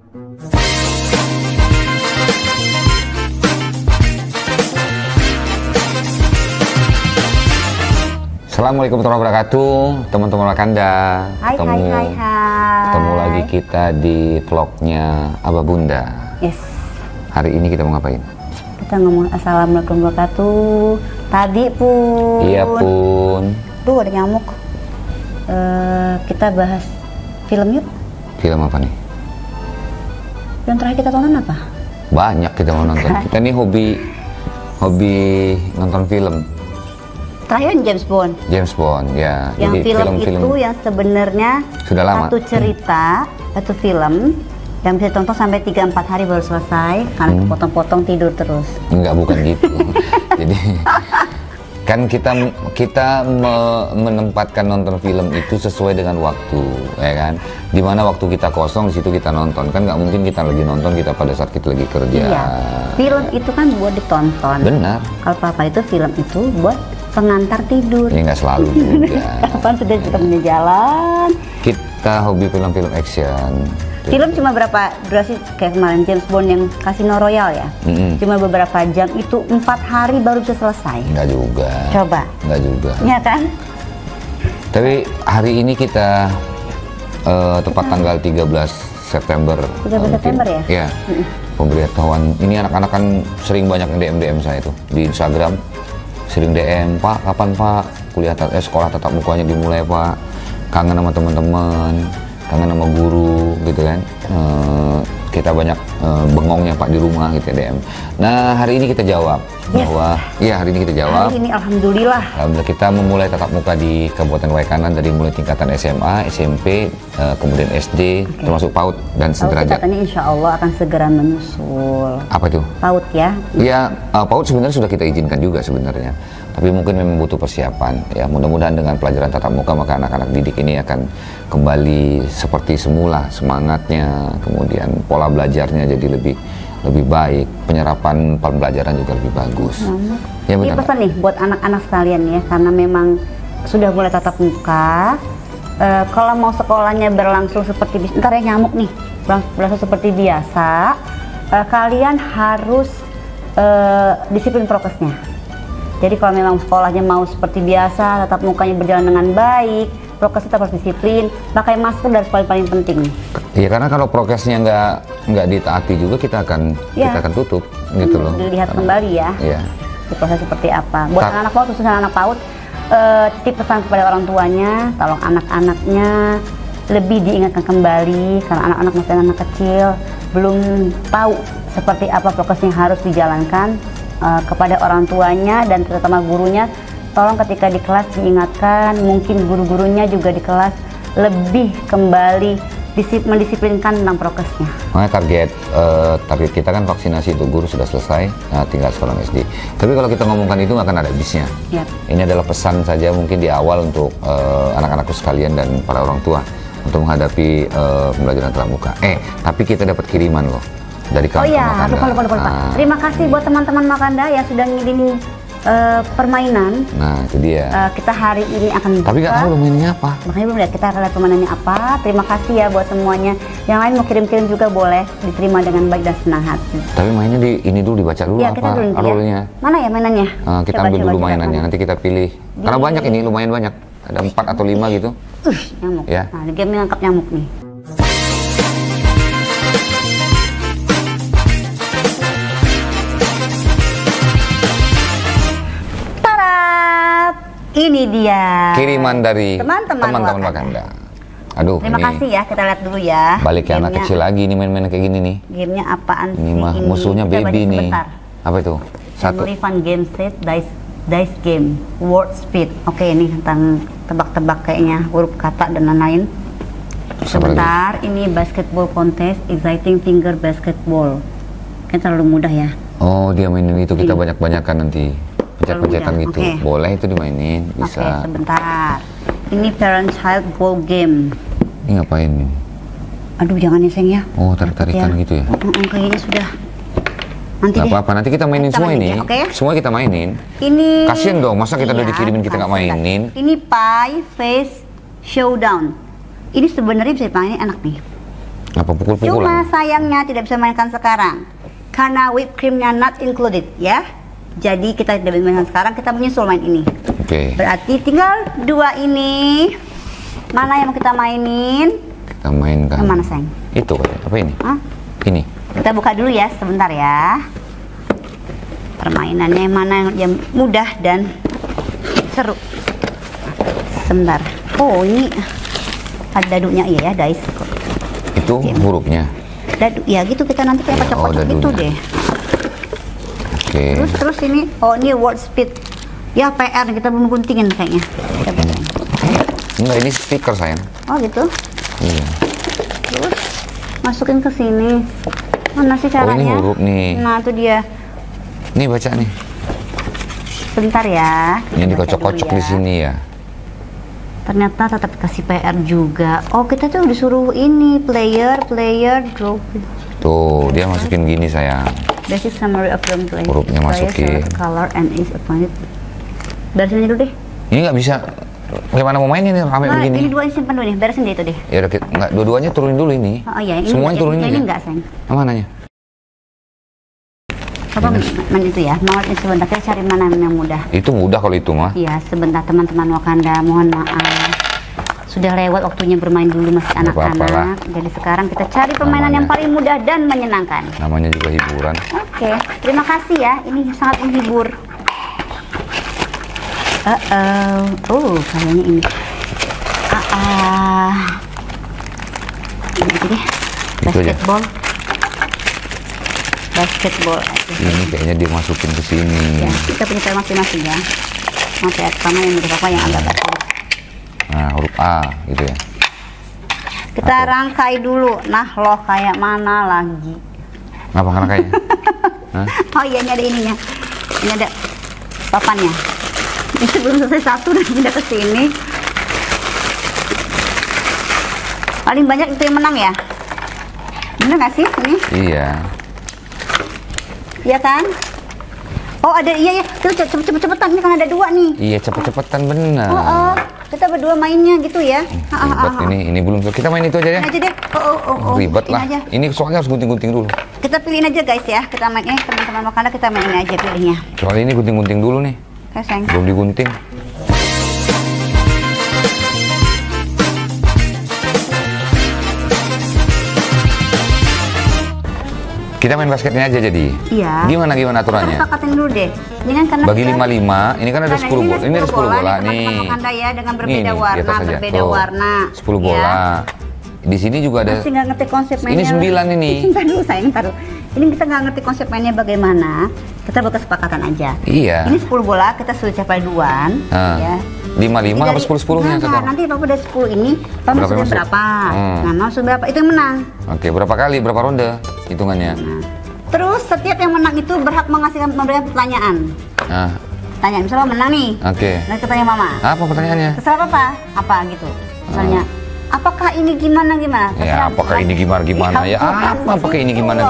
Assalamualaikum warahmatullahi wabarakatuh, teman-teman Wakanda. Hai. Ketemu lagi kita di vlognya Abah Bunda. Yes. Hari ini kita mau ngapain? Kita ngomong assalamualaikum warahmatullahi wabarakatuh. Tadi pun. Iya pun. Tuh ada nyamuk. Kita bahas film yuk. Film apa nih? Film terakhir kita tonton apa? Banyak kita mau nonton. Kita nih hobi nonton film. Terakhir James Bond. James Bond, ya. Yang jadi film itu yang sebenarnya sudah lama. Satu cerita, satu film yang bisa ditonton sampai 3-4 hari baru selesai karena potong-potong tidur terus. Enggak, bukan gitu. Jadi kan kita menempatkan nonton film itu sesuai dengan waktu, ya kan? Dimana waktu kita kosong, di situ kita nonton. Kan nggak mungkin kita lagi nonton kita pada saat kita lagi kerja. Iya. Film itu kan buat ditonton. Benar. Kalau papa itu film itu buat pengantar tidur. Ya nggak selalu juga. Kapan sudah kita punya jalan. Kita hobi film-film action. Film cuma berapa durasi kayak kemarin James Bond yang Casino Royale ya? Cuma beberapa jam itu 4 hari baru bisa selesai. Nggak juga. Coba. Nggak juga. Iya kan? Tapi hari ini kita tepat tanggal 13 September. 13 September ya? Iya. Pemberitahuan. Ini anak-anak kan sering banyak DM saya tuh di Instagram. Sering DM, Pak, kapan Pak sekolah tatap mukanya dimulai Pak? Kangen sama teman-teman, kangen sama guru, gitu kan? Kita banyak bengongnya Pak di rumah, gitu ya DM. Nah hari ini kita jawab bahwa, iya hari ini kita jawab. Hari ini alhamdulillah Kita memulai tatap muka di Kabupaten Waikanan dari mulai tingkatan SMA, SMP, kemudian SD, termasuk PAUD dan sederajat. Katanya insya Allah akan segera menyusul. Apa itu? PAUD ya? Ya, PAUD sebenarnya sudah kita izinkan juga sebenarnya. Tapi mungkin memang butuh persiapan. Ya, mudah-mudahan dengan pelajaran tatap muka maka anak-anak didik ini akan kembali seperti semula semangatnya, kemudian pola belajarnya jadi lebih baik, penyerapan pembelajaran juga lebih bagus. Ya, ini pesan nih buat anak-anak sekalian ya, karena memang sudah mulai tatap muka. Kalau mau sekolahnya berlangsung seperti ntar ya nyamuk nih, berlangsung seperti biasa, kalian harus disiplin prokesnya. Jadi kalau memang sekolahnya mau seperti biasa, tatap mukanya berjalan dengan baik, prokes tetap harus disiplin, pakai masker dan paling penting. Iya, karena kalau prokesnya nggak ditaati juga kita akan tutup, gitu loh. Dilihat kembali ya. Iya. Di proses seperti apa. Buat anak PAUD, khususnya anak PAUD, titip pesan kepada orang tuanya, tolong anak-anaknya lebih diingatkan kembali karena anak-anak masih anak kecil belum tahu seperti apa prokesnya harus dijalankan. Kepada orang tuanya dan terutama gurunya, tolong ketika di kelas diingatkan, mungkin guru-gurunya juga di kelas lebih kembali mendisiplinkan tentang prokesnya. Makanya target kita kan vaksinasi untuk guru sudah selesai, tinggal sekolah SD. Tapi kalau kita ngomongkan itu nggak akan ada habisnya. Yep. Ini adalah pesan saja mungkin di awal untuk anak-anakku sekalian dan para orang tua untuk menghadapi pembelajaran tatap muka. Tapi kita dapat kiriman loh dari kawan-kawan Makanda. Lupa. Terima kasih buat teman-teman Makanda yang sudah ngirim permainan. Nah itu dia. Kita hari ini akan tapi nggak tahu mainnya apa. Makanya belum lihat, kita akan lihat permainannya apa. Terima kasih ya buat semuanya. Yang lain mau kirim-kirim juga boleh, diterima dengan baik dan senang hati. Tapi mainnya ini dulu dibaca dulu ya, apa role-nya. Mana ya mainannya? Kita ambil dulu mainannya, nanti kita pilih. Karena banyak ini, lumayan banyak. Ada 4 atau 5 gitu. Nyamuk. Ya. Nah, game ngangkat nyamuk nih. Ini dia kiriman dari teman-teman Wakanda. Aduh, terima kasih ya, kita lihat dulu ya. Balik ke anak kecil lagi nih main-main kayak gini nih. Gamenya apaan sih? Ini mah musuhnya baby nih. Apa itu? Satu. Memory fun game set dice game word speed. Oke, ini tentang tebak-tebak kayaknya huruf kata dan lain-lain. Sebentar, ini basketball contest, exciting finger basketball. Kan terlalu mudah ya. Oh, dia mainin itu, kita banyak-banyakan nanti. Pencet-pencetan gitu. Boleh itu dimainin, bisa. Sebentar. Ini parent child goal game. Ini ngapain ini? Aduh, jangan ya sayang ya. Oh, tarik-tarikan gitu ya. Kayaknya sudah. Nanti nggak apa-apa, nanti kita mainin semua ini. Semua kita mainin. Ini kasian dong, masa kita udah dikirimin kita nggak mainin. Ini Pie Face Showdown. Ini sebenarnya bisa dimainin enak nih. Apa Cuma pukul-pukulan? sayangnya tidak bisa mainkan sekarang karena whipped creamnya not included ya. Jadi kita tidak bisa mainkan sekarang, kita menyusul main ini. Oke. Berarti tinggal 2 ini. Mana yang mau kita mainin? Kita mainkan. Yang mana sayang? Itu katanya. Apa ini? Hah? Ini. Kita buka dulu ya, sebentar ya. Permainannya yang mana yang mudah dan seru. Sebentar. Oh ini ada dadunya, iya ya guys. Itu hurufnya. Dadu, ya gitu kita nanti kayak kocok-kocok gitu dadunya. deh. Oke. Terus ini, oh ini word speed. Ya PR kita belum guntingin kayaknya. Kita gunting. Enggak, ini stiker sayang. Oh gitu. Iya. Terus masukin ke sini. Mana sih Oh, caranya? ini huruf nih. Nah itu dia. Nih baca nih. Sebentar ya. Ini Kita baca dikocok-kocok dulu di sini ya. Ternyata tetap kasih PR juga. Oh kita tuh disuruh ini player draw. Tuh, dia masukin gini sayang. Basic summary of gameplay. Hurufnya Player masukin. select color and is appointed. Beresin dulu deh. Ini nggak bisa. Gimana mau main ini rame Nah, begini? ini 2 simpan dulu nih. Beresin deh itu deh. Ya udah, nggak, dua-duanya turunin dulu ini. Oh iya, ini Semuanya turunin ini ya. enggak sayang. Mananya? Coba main itu ya. Mau ini sebentar kita cari mana yang mudah. Itu mudah kalau itu mah. Iya, sebentar teman-teman Wakanda, mohon maaf. Sudah lewat waktunya bermain dulu masih Nggak apa-apa lah. anak-anak. Jadi sekarang kita cari permainan yang paling mudah dan menyenangkan. Namanya juga hiburan. Oke, terima kasih ya. Ini sangat menghibur. Kayaknya ini. Ini gitu deh. Gitu aja. Basketball. Ini kayaknya dia masukin ke sini. Ya, kita punya cara masing-masing ya. Nanti pertama yang mudah apa yang agak berat. Nah, huruf A gitu ya. Kita rangkai dulu. Nah, loh kayak mana lagi? Ngapa karena kayaknya? Hah? Oh iya, ini ada ininya. Ini ada papannya. Ini belum selesai satu dan pindah ke sini. Paling banyak itu yang menang ya? Bener nggak sih ini? Iya. Iya kan? Oh ada, iya ya. Tuh cepet-cepetan ini kan ada 2 nih. Iya, cepet-cepetan bener. Oh, kita berdua mainnya gitu ya. Ribet ini belum. Kita main itu aja ya. Ini aja deh. Oh. Ribet Ini lah. aja. Ini soalnya harus gunting-gunting dulu. Kita pilihin aja guys ya. Kita main ini teman-teman Wakanda, kita main ini aja pilihnya. Soalnya ini gunting-gunting dulu nih. Oke sayang. Belum digunting. Kita main basketnya aja jadi. Iya. Gimana Kita aturannya? sepakatin dulu deh. Ini kan karena Bagi kita- 5-5, ini kan ada 10 bola. Ini ada 10 bola nih. Teman-teman Wakanda ya dengan Nih, berbeda nih, di warna, atas aja. berbeda Tuh, warna. 10 Ya. bola. Di sini juga ada. Masih nggak ngerti konsep mainnya. Ini 9 ini. Ntar dulu sayang, ntar dulu. Ini kita nggak ngerti konsep mainnya bagaimana. Kita buat kesepakatan aja. Iya. Ini 10 bola, kita sudah capai duluan. Ya. 5-5 apa 10-10-nya Nah, sekarang? nanti Papa udah 10 ini, Papa Berapa masukin masuk? berapa? Hmm. Nah, masuk berapa? Itu yang menang. Oke, berapa kali? Berapa ronde hitungannya? Nah, terus setiap yang menang itu berhak memberikan pertanyaan. Nah, Tanya, misalnya menang nih. oke. Nah, kita tanya Mama. Apa pertanyaannya? Terserah apa gitu. Misalnya, apakah ini gimana? Ya, Terserah. apakah ini gimana? Ya, apa? Apakah ini gimana?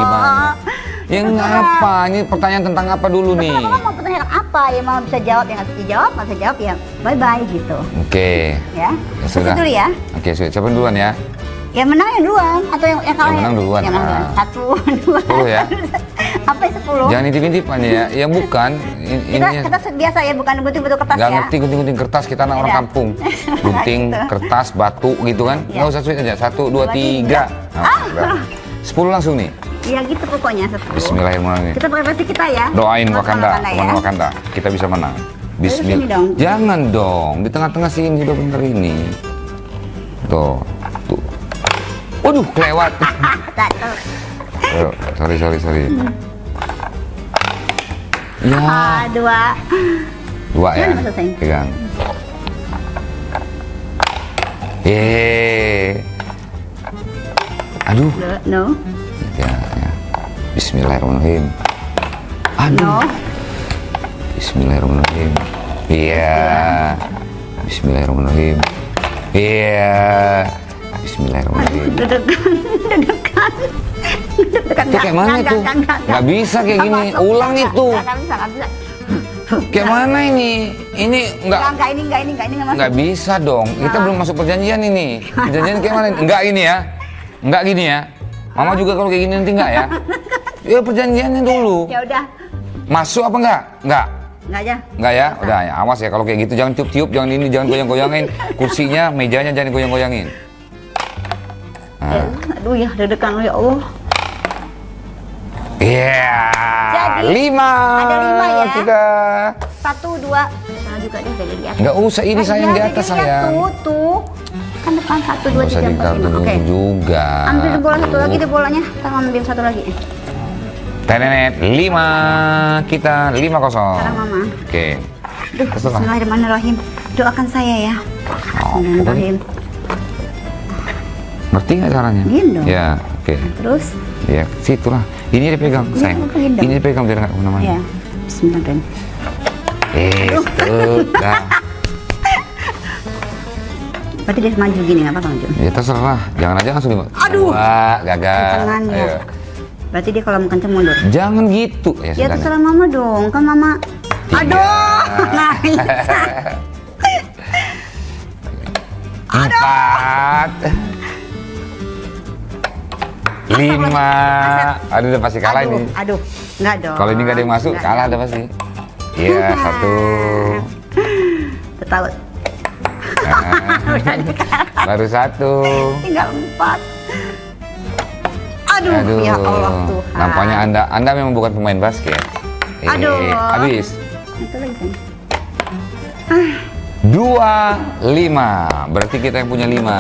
Ya ngapa? Ini pertanyaan tentang apa dulu nih? Terserah Mama mau pertanyakan apa ya Mama bisa jawab, yang nggak bisa jawab, nggak bisa jawab ya bye bye gitu. Oke. Ya. Ya Terus sudah. dulu ya. Oke, sudah. Siapa yang duluan ya? Yang menang yang duluan atau yang kalah? Yang menang duluan. Yang menang duluan. Ah. 1, 2. 10 ya? Apa yang 10? Jangan intip-intipan ya. Ya bukan. Kita biasa ya, bukan gunting betul kertas Nggak ya. ngerti gunting-gunting kertas, kita anak orang Iya. kampung. Gunting Gitu. kertas, batu gitu kan. Iya. Nggak usah sulit aja. 1, 2, 3. Nah, 10 langsung nih. Iya gitu pokoknya 10. Bismillahirrahmanirrahim. Kita pakai versi kita ya. Doain Teman-teman Wakanda, ya. teman Wakanda. Kita bisa menang. sini Bismillah. dong. Jangan dong, di tengah-tengah sini udah bener ini. Tuh. Waduh, kelewat. Satu. Oh, sorry. Ya, 2. 2 ya. Gimana selesai? Pegang. Aduh. No. Ya. Bismillahirrahmanirrahim. Aduh. No. Bismillahirrahmanirrahim. Iya. Bismillahirrahmanirrahim. Iya. Bismillahirrahmanirrahim. Deg-degan. Itu kayak mana itu? Nggak bisa kayak gini. Ulang itu. Nggak bisa. Kayak mana ini? Ini nggak nggak bisa dong. Kita belum masuk perjanjian ini. Perjanjian kayak mana? Nggak ini ya. Nggak gini ya. Mama juga kalau kayak gini nanti enggak ya? Ya perjanjiannya dulu. Ya udah. Masuk apa enggak? Enggak. Enggak aja. Enggak ya? Udah ya, awas ya kalau kayak gitu jangan tiup-tiup, jangan ini, jangan goyang-goyangin. Kursinya, mejanya jangan goyang-goyangin. Nah. Aduh ya, deg-degan ya Allah. Iya. Jadi, 5. ada 5 ya. Kita. 1, 2. Salah juga deh jadi lihat. Enggak usah, ini sayang di atas sayang. Tuh. Kan depan 1, 2, 3, 4, 5. Oke. Juga. Ambil bola satu lagi deh bolanya. Kita ambil satu lagi. Tenenet 5, kita 5-0. Sekarang Mama. Oke. Duh, Bismillahirrahmanirrahim. Doakan saya ya. Bismillahirrahmanirrahim. Ngerti nggak caranya? Gini dong. Ya, oke. Terus? Ya, situlah. Ini dipegang, sayang. Ini dipegang biar nggak kemana-mana. Ya. Bismillahirrahmanirrahim. Sudah. Berarti dia maju gini, nggak apa-apa maju? Ya terserah, jangan aja langsung dimasukin. Aduh. Wah, gagal. Kencengannya. Ayo. Berarti dia kalau mau kenceng mundur. Jangan gitu. Ya, Ya sudah. terserah Mama dong, kan Mama. 3. Aduh, nah bisa. 4. 5. Aduh, udah pasti kalah ini. Aduh, enggak dong. Kalau ini nggak ada yang masuk, Nggak kalah dong. udah pasti. Iya, 1. Ketawa. Baru 1. Tinggal 4. Aduh, ya Allah Tuhan. Nampaknya Anda memang bukan pemain basket. Aduh. Habis. Itu lagi kan. 2-5. Berarti kita yang punya 5.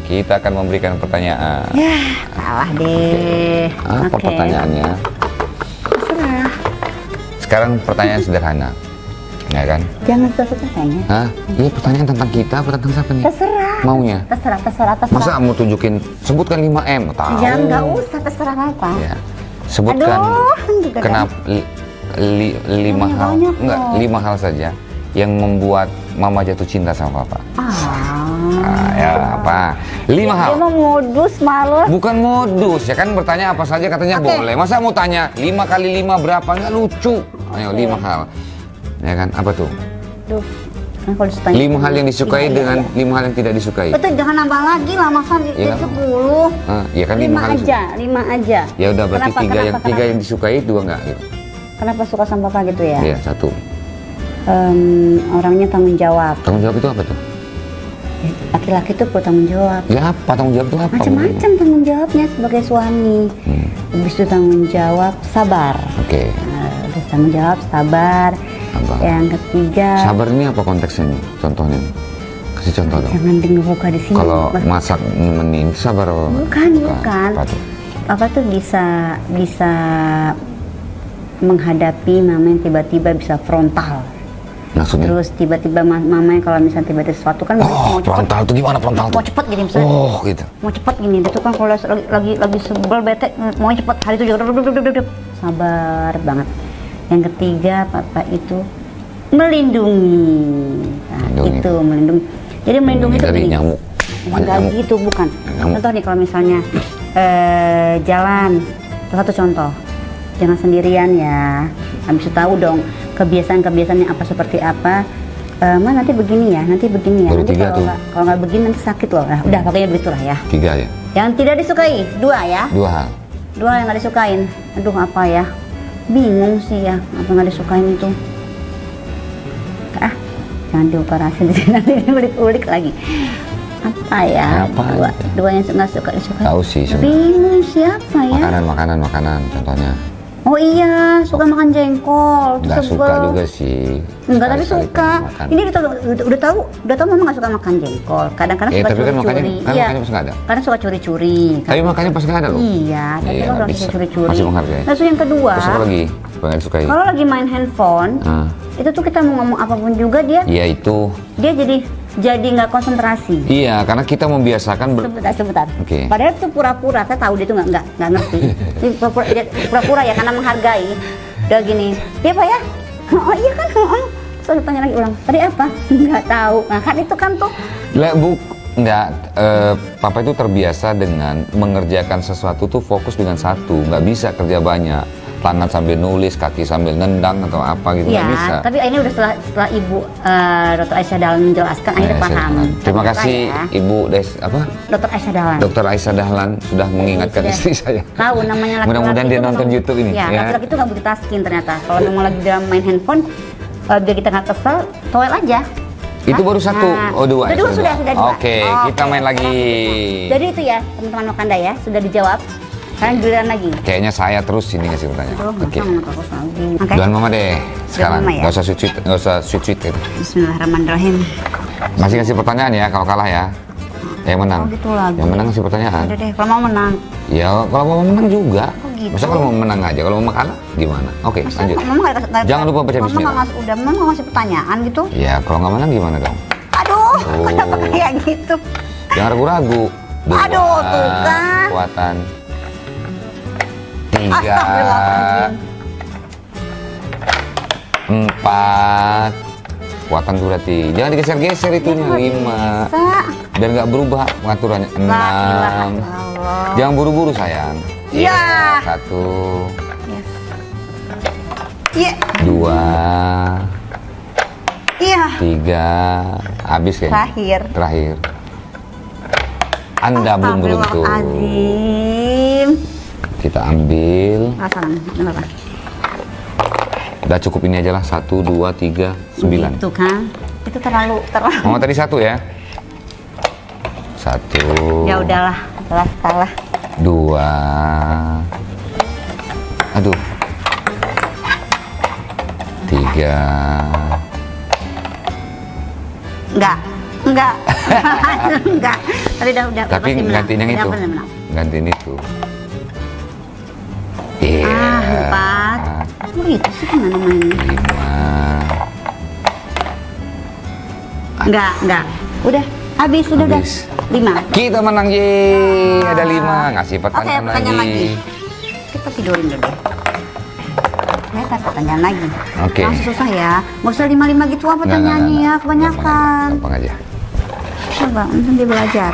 Kita akan memberikan pertanyaan. Ya, salah deh. Apa Oke. pertanyaannya? Terserah. Sekarang pertanyaan sederhana. Ya kan? Jangan susah-susah kayaknya. Hah? Iya, pertanyaan tentang kita apa tentang siapa nih? Terserah. Maunya? Terserah. Masa mau tunjukin, sebutkan 5M? Tahu. Jangan, nggak usah, terserah apa. Ya. Sebutkan Aduh, juga kenapa 5 hal, banyak enggak, loh. 5 hal saja yang membuat Mama jatuh cinta sama Papa. Ya, apa? 5 hal. Dia mau modus malu. Bukan modus, ya kan bertanya apa saja katanya Oke. boleh. Masa mau tanya 5 kali 5 berapa? Nggak lucu. Ayo, 5 hal. Ya kan, apa tuh? Duh, kan kalau ditanya 5 hal yang disukai iya, dengan iya. 5 hal yang tidak disukai. Betul, jangan nambah lagi lah, masa di Iya, 10. Ya kan 5 hal. aja, 5 aja. Ya udah berarti Kenapa, 3 yang disukai, 2 enggak gitu. Kenapa suka sama Papa gitu ya? Iya, 1. Orangnya tanggung jawab. Tanggung jawab itu apa tuh? Laki-laki tuh perlu tanggung jawab. Ya apa tanggung jawab itu apa? Macam-macam tanggung jawabnya sebagai suami. Habis itu tanggung jawab sabar. Oke. Terus tanggung jawab sabar. Sabar. Yang ketiga, Sabar ini apa konteksnya nih? Contohnya. Kasih contoh dong. jangan buka di sini. Kalau masak nemenin sabar apa? Bukan. Apa tuh? Papa tuh bisa menghadapi mama yang tiba-tiba bisa frontal. Maksudnya? Terus tiba-tiba mama yang kalau misalnya tiba-tiba sesuatu kan mau cepet, frontal tuh gimana frontal tuh? mau cepet gini misalnya. Oh, gitu. Mau cepet gini, itu kan kalau lagi sebel bete mau cepet hari itu juga sabar banget. Yang ketiga Papa itu melindungi. Nah, Melindungi. itu melindungi. Jadi melindungi itu Dari gini. nyamuk. Enggak Nyamuk. gitu, bukan. Nyamuk. Contoh nih kalau misalnya jalan, satu contoh, jangan sendirian ya. Habis itu tahu dong kebiasaan-kebiasaannya apa seperti apa. Ma nanti begini ya, nanti begini ya. Baru Nanti 3 tuh. kalau nggak begini nanti sakit loh. Nah, udah pokoknya begitulah ya. 3 ya? Yang tidak disukai 2 ya. 2 hal. 2 yang nggak disukain. Aduh apa ya? Bingung sih ya apa nggak disukain itu. Jangan dioperasi di sini nanti diulik-ulik lagi. Apa ya? Apa? Dua yang nggak suka disukai. Tahu sih sebenarnya. Bingung siapa ya? Makanan contohnya. Oh iya, suka makan jengkol. Terus Nggak suka sebel. juga sih. Enggak, tapi Sekali-sekali suka. pengen makan. Ini udah tahu mama nggak suka makan jengkol. Kadang-kadang suka tapi kan curi-curi. makanya pas nggak ada. Kadang suka curi-curi. Tapi makanya pas nggak ada loh. Iya, tapi Iya, kalau nggak suka bisa. curi-curi. Masih menghargai. Terus yang kedua, Terus apa lagi? Pengen disukai. kalau lagi main handphone, Ah. itu tuh kita mau ngomong apapun juga dia Iya itu. jadi nggak konsentrasi. Iya, karena kita membiasakan Sebentar. Oke. Padahal itu pura-pura, saya tahu dia tuh nggak ngerti. Ini pura-pura ya karena menghargai. Udah gini, dia apa ya? Oh iya kan? Terus saya tanya lagi ulang, tadi apa? Nggak tahu. Nah kan itu kan tuh. Enggak, Papa itu terbiasa dengan mengerjakan sesuatu tuh fokus dengan satu, nggak bisa kerja banyak. tangan sambil nulis, kaki sambil nendang atau apa gitu, nggak bisa. Tapi ini udah setelah Ibu Dr. Aisyah Dahlan menjelaskan, akhirnya paham. Terima kasih Ibu Dr. Aisyah Dahlan. Dr. Aisyah Dahlan sudah mengingatkan istri saya. Tahu namanya laki-laki. Mudah-mudahan dia nonton YouTube ini. Ya, laki-laki itu nggak multitasking ternyata. Kalau memang lagi dalam main handphone, biar kita nggak kesel, toel aja. Itu baru satu, dua. Sudah dua. Oke, kita main lagi. Jadi itu ya, teman-teman Wakanda ya, sudah dijawab. Sekarang giliran lagi. Kayaknya saya terus ini ngasih pertanyaan. Oke. Doan Mama deh. Sekarang nggak usah sweet itu. Bismillahirrahmanirrahim. Masih ngasih pertanyaan ya, kalau kalah ya. Yang menang. Gitu lagi. Yang menang ngasih pertanyaan. Udah deh, kalau mau menang. Ya, kalau mau menang juga. Gitu. Masa kalau mau menang aja, kalau mau kalah gimana? Oke, lanjut. Jangan lupa baca bismillah. Mama nggak ngasih pertanyaan gitu. Ya, kalau nggak menang gimana dong? Aduh, kenapa kayak gitu? Jangan ragu-ragu. Aduh, tuh kan. Kekuatan. 3, 4. Kekuatan tuh berarti. Jangan digeser-geser itunya. 5. Biar nggak berubah pengaturannya. 6. Jangan buru-buru sayang. Iya. 1. Iya. 2. Iya. 3. Habis kayaknya. Terakhir. Anda belum beruntung. Kita ambil. Udah cukup ini aja lah. 1, 2, 3, 9. Itu kan? Itu terlalu. Mama tadi 1 ya? 1. Ya udahlah, kalah. 2. Aduh. 3. Enggak. Tadi udah. Tapi gantiin yang itu. Gantiin itu. Iya. 4. Begitu sih gimana mainnya? 5. Enggak. Udah. Habis. 5. Kita menang, ada 5. Ngasih pertanyaan lagi. Kita tidurin dulu. Kita pertanyaan lagi. Oke. Langsung susah ya. Nggak usah 5 gitu apa pertanyaannya ya, kebanyakan. Gampang aja. Coba, nanti belajar.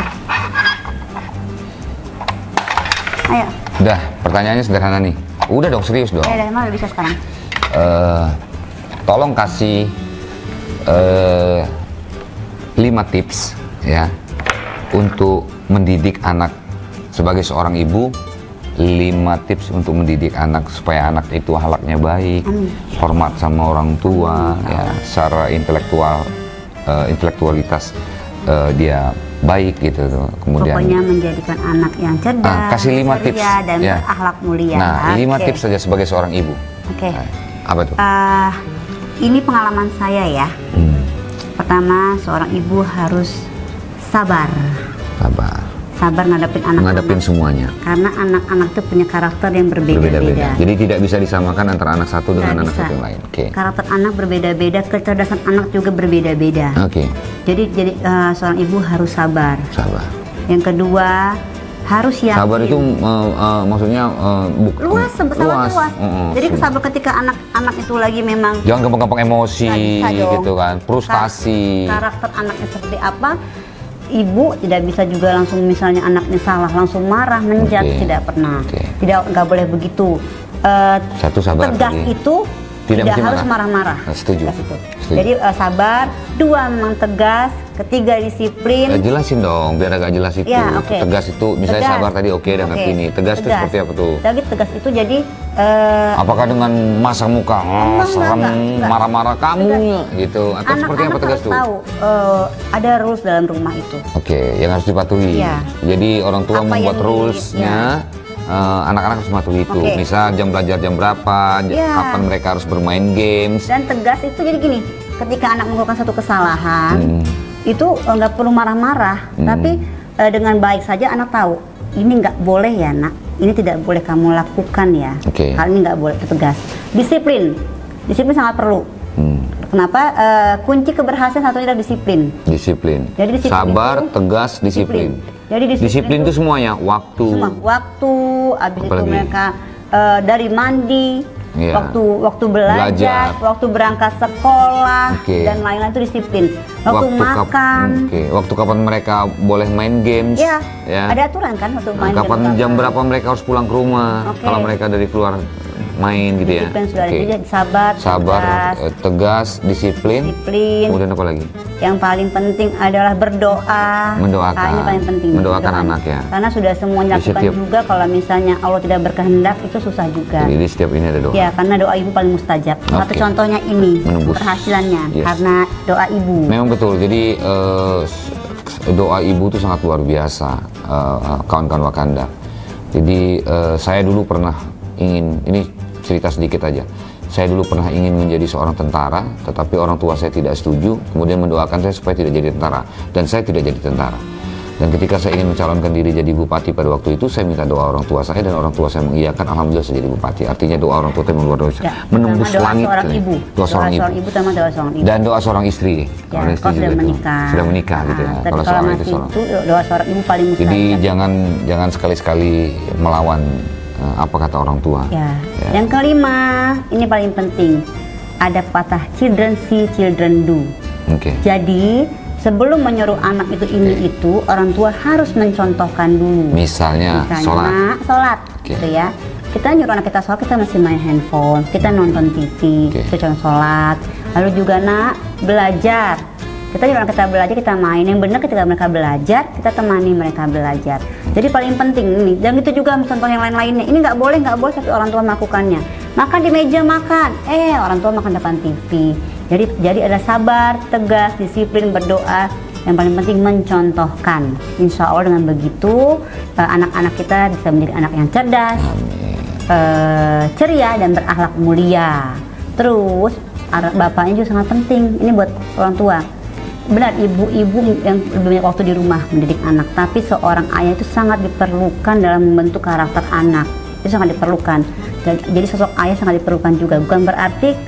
Ayo. Udah, pertanyaannya sederhana nih. Udah dong, serius dong. Dari mana bisa sekarang? Tolong kasih 5 tips ya untuk mendidik anak sebagai seorang ibu. 5 tips untuk mendidik anak supaya anak itu akhlaknya baik, hormat sama orang tua, ya secara intelektualitas dia baik gitu tuh. Kemudian pokoknya menjadikan anak yang cerdas, kasih 5 tips dan berakhlak mulia. Nah, 5 tips saja sebagai seorang ibu. Apa tuh? Ini pengalaman saya ya. Pertama, seorang ibu harus sabar ngadepin anak-anak. Ngadepin semuanya. Karena anak-anak itu punya karakter yang berbeda-beda. Jadi tidak bisa disamakan antara anak satu dengan anak satu yang lain. Karakter anak berbeda-beda, kecerdasan anak juga berbeda-beda. Jadi seorang ibu harus sabar. Yang kedua, harus yakin. Sabar itu maksudnya luas. Jadi sabar ketika anak-anak itu lagi memang jangan gampang-gampang emosi gitu kan, frustasi. Karakter anaknya seperti apa? Ibu tidak bisa juga langsung misalnya anaknya salah langsung marah, menjat, tidak pernah. Nggak boleh begitu. Satu sabar. Tegas itu tidak harus marah-marah. Setuju. Jadi sabar. 2 memang tegas. Ketiga disiplin. Jelasin dong biar agak jelas itu. Tegas itu misalnya sabar tadi dan ngerti ini. Tegas itu seperti apa tuh? Tegas itu jadi apakah dengan masa muka serem marah-marah kamu gitu atau seperti apa tegas tuh? Tahu ada rules dalam rumah itu. Yang harus dipatuhi. Jadi orang tua membuat rulesnya. Anak-anak harus mematuhi itu. Misal jam belajar jam berapa, kapan mereka harus bermain games. Dan tegas itu jadi gini, ketika anak melakukan satu kesalahan, itu nggak perlu marah-marah, tapi dengan baik saja anak tahu ini nggak boleh ya nak, ini tidak boleh kamu lakukan ya. Hal ini nggak boleh, tegas. Disiplin sangat perlu. Kenapa? Kunci keberhasilan satunya adalah disiplin. Jadi disiplin sabar, itu, tegas, disiplin. Jadi disiplin itu semuanya, waktu, habis itu mereka dari mandi, waktu belajar, waktu berangkat sekolah, dan lain-lain itu disiplin. Waktu makan, waktu kapan mereka boleh main games, ada aturan kan waktu main. Kapan jam berapa mereka harus pulang ke rumah kalau mereka dari keluar main gitu ya. Disiplin sudah ada, Oke. jadi sabar, Sabar, tegas, disiplin. disiplin. Kemudian apa lagi? Yang paling penting adalah berdoa. Mendoakan. Ini paling penting. Mendoakan Berdoa. anak ya. Karena sudah semuanya Di lakukan setiap- juga, kalau misalnya Allah tidak berkehendak itu susah juga. Jadi setiap ini ada doa. Ya, karena doa ibu paling mustajab. Satu Oke. contohnya ini, Menembus. keberhasilannya Yes. karena doa ibu. Memang betul. Jadi doa ibu itu sangat luar biasa, kawan-kawan Wakanda. Jadi saya dulu pernah ingin, ini cerita sedikit aja. Saya dulu pernah ingin menjadi seorang tentara, tetapi orang tua saya tidak setuju, kemudian mendoakan saya supaya tidak jadi tentara, dan saya tidak jadi tentara. Dan ketika saya ingin mencalonkan diri jadi bupati pada waktu itu, saya minta doa orang tua saya, dan orang tua saya mengiyakan, alhamdulillah saya jadi bupati. Artinya doa orang tua itu memang luar biasa, Ya, menembus sama doa langit. seorang ibu. Doa seorang ibu. sama doa seorang ibu. Dan doa seorang istri. Ya, Orang istri kalau sudah juga itu. menikah. Sudah menikah gitu ya. Tapi Kalau kalau seorang itu masih seorang. itu doa seorang ibu paling mustajab. Jadi jangan sekali-sekali melawan apa kata orang tua. Ya. Ya. Yang kelima, ini paling penting. Ada patah children see, children do. Oke. Jadi sebelum menyuruh anak itu ini itu, orang tua harus mencontohkan dulu. Misalnya sholat. Nak, sholat, Oke. gitu ya. Kita nyuruh anak kita sholat, kita masih main handphone, kita nonton TV, Oke. kita jangan sholat. Lalu juga nak belajar. Kita nyuruh anak kita belajar, kita main. Yang benar ketika mereka belajar, kita temani mereka belajar. Jadi paling penting ini. Dan itu juga contoh yang lain-lainnya. Ini nggak boleh, tapi orang tua melakukannya. Makan di meja makan, orang tua makan depan TV. Jadi ada sabar, tegas, disiplin, berdoa. Yang paling penting mencontohkan. Insya Allah dengan begitu anak-anak kita bisa menjadi anak yang cerdas, ceria dan berakhlak mulia. Terus bapaknya juga sangat penting. Ini buat orang tua. Benar, ibu-ibu yang lebih banyak waktu di rumah mendidik anak, tapi seorang ayah itu sangat diperlukan dalam membentuk karakter anak. Itu sangat diperlukan. Jadi sosok ayah sangat diperlukan juga. Bukan berarti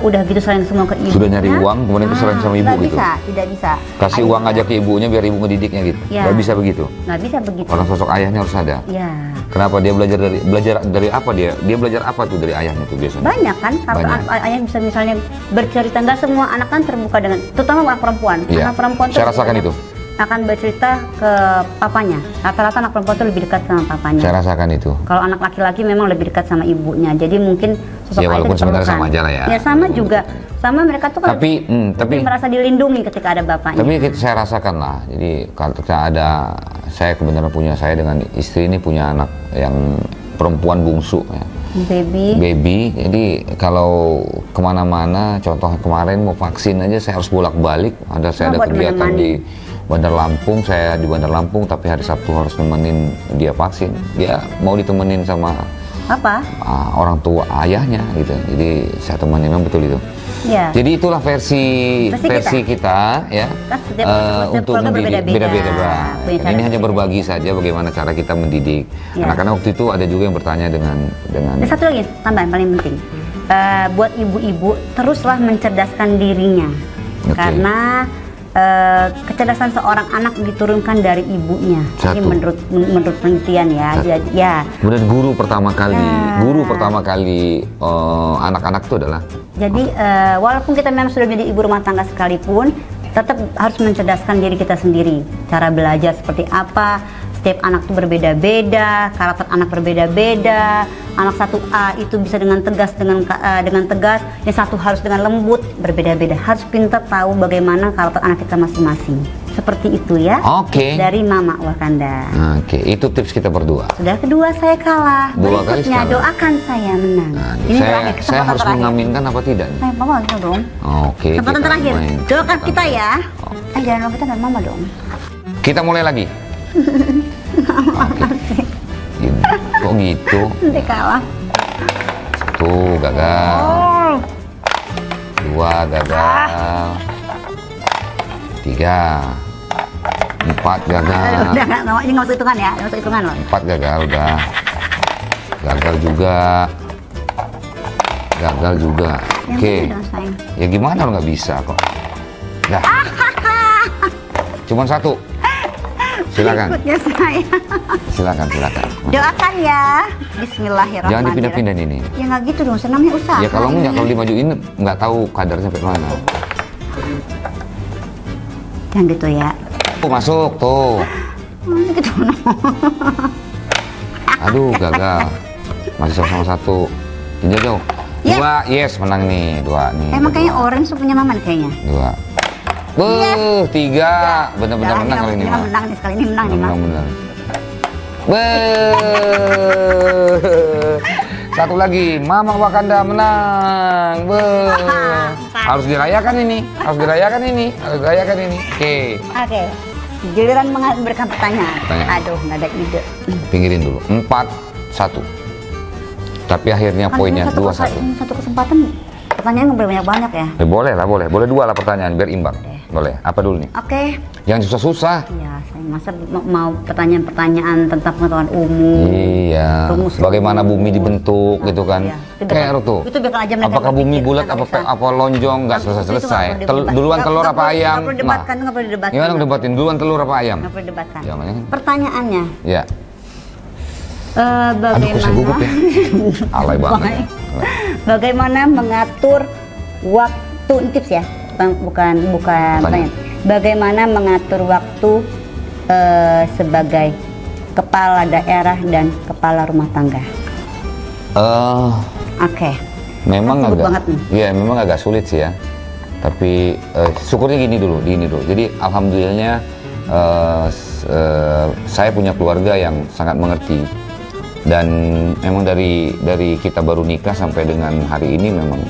udah gitu selain semua ke ibunya. Sudah nyari uang, kemudian itu selain sama ibu Nggak gitu. bisa, tidak bisa. Kasih Ayah uang aja ke ibunya biar ibu ngedidiknya gitu. Ya. Nggak bisa begitu. Nggak bisa begitu. Orang sosok ayahnya harus ada. Ya. Kenapa dia belajar dari apa dia? Dia belajar apa tuh dari ayahnya tuh biasanya? Banyak kan, Banyak. ayah bisa misalnya bercerita. Nggak semua anak kan terbuka dengan, terutama anak perempuan. Iya. Anak perempuan tuh Saya rasakan itu. akan bercerita ke papanya. Rata-rata anak perempuan tuh lebih dekat sama papanya. Saya rasakan itu. Kalau anak laki-laki memang lebih dekat sama ibunya. Jadi mungkin sosok Ya, ayah walaupun itu sebenarnya diperlukan. sama aja lah ya. Ya sama juga. Sama mereka tuh kan Tapi merasa dilindungi ketika ada bapaknya. Tapi saya rasakan lah. Jadi kalau saya kebenaran saya dengan istri ini punya anak yang perempuan bungsu ya. Baby. Jadi kalau kemana-mana, contoh kemarin mau vaksin aja saya harus bolak-balik. Saya ada buat kegiatan menemani. di Bandar Lampung, saya di Bandar Lampung, tapi hari Sabtu harus nemenin dia vaksin. Dia mau ditemenin sama Apa? orang tua ayahnya gitu. Jadi saya temenin, memang betul itu. Ya. Jadi itulah versi Versi kita ya, Kan setiap untuk keluarga mendidik berbeda-beda. beda-beda. Punya cara Ini hanya berbeda. berbagi saja bagaimana cara kita mendidik. Ya. Karena waktu itu ada juga yang bertanya dengan Dan satu lagi tambahan paling penting, buat ibu-ibu teruslah mencerdaskan dirinya. Oke. Karena kecerdasan seorang anak diturunkan dari ibunya. Ini Satu. menurut penelitian ya. Jadi, ya. kemudian guru pertama kali, Ya. Anak-anak itu adalah Jadi walaupun kita memang sudah menjadi ibu rumah tangga sekalipun, tetap harus mencerdaskan diri kita sendiri. Cara belajar seperti apa, setiap anak itu berbeda-beda, karakter anak berbeda-beda. Anak 1A itu bisa dengan tegas, dengan tegas, yang satu harus dengan lembut, berbeda-beda. Harus pintar tahu bagaimana karakter anak kita masing-masing. Seperti itu ya. Oke. Dari Mama Wakanda. Oke, itu tips kita berdua. Sudah kedua saya kalah. Dua kali Berikutnya kalah. doakan saya menang. Nah, Ini saya terakhir, kesempatan harus terakhir. mengaminkan apa tidak? Mama gitu dong. Oke. Kesempatan kita terakhir, main doakan kesempatan kita ya. terakhir. Jangan lupa kita dan Mama dong. Kita mulai lagi. Oke. Gini. Kok gitu? Nanti kalah. Tuh gagal. Oh. 2 gagal. 3 4 gagal. Udah ini nggak usah hitungan ya, nggak usah hitungan loh. 4 gagal udah. Gagal juga. Gagal juga. Yang Oke. ini dong, sayang. Ya gimana lo nggak bisa kok. Dah. Cuman 1. Silakan. Berikutnya saya. Silakan. Doakan ya. Bismillahirrahmanirrahim. Jangan dipindah-pindah ini. Ya nggak gitu dong, senamnya usaha. Ya kalau enggak, kalau dimajuin nggak tahu kadarnya sampai mana. Yang gitu ya. Tuh masuk tuh. Gitu dong. Aduh gagal. Masih sama-sama 1. Tinjau jauh. Yes. 2, yes menang nih. 2 nih. Emang kayaknya Dua. orange tuh punya mama nih kayaknya. 2. 3. Bener-bener Dah, menang kali ini, Mak. menang nih sekali ini menang nih, Mak. Bener. Satu lagi, Mama Wakanda menang. Harus dirayakan ini. Oke. Oke. Giliran memberikan pertanyaan. Aduh, nggak ada ide. Pinggirin dulu. 4-1. Tapi akhirnya Kan poinnya satu 2-1. satu kesempatan pertanyaan nggak boleh banyak-banyak ya. Boleh lah, boleh. Boleh 2 lah pertanyaan biar imbang. Boleh. Apa dulu nih? Oke. Jangan susah-susah. Ya, saya masa mau pertanyaan-pertanyaan tentang pengetahuan umum. Iya. Rumus. Bagaimana bumi dibentuk gitu kan? Iya. Itu Kayak biarkan- tuh. itu biarkan aja mereka Apakah bumi berpikir, bulat nggak usah. apa lonjong? Nggak Itu selesai. nggak perlu Duluan debat. telur Nggak apa perlu- ayam? nggak perlu debatkan, nggak perlu debatkan. Gimana debatin? Duluan telur apa ayam? Nggak perlu debatkan. Ya, makanya kan. Pertanyaannya, Ya. Aduh, kok saya gugup ya? Alay banget. bagaimana mengatur waktu? Ini tips ya, bukan pertanyaan. Bagaimana mengatur waktu sebagai kepala daerah dan kepala rumah tangga? Oke. Memang Kan sibuk agak, banget nih. iya memang agak sulit sih ya. Tapi syukurnya gini dulu. Jadi alhamdulillahnya saya punya keluarga yang sangat mengerti. Dan memang dari kita baru nikah sampai dengan hari ini memang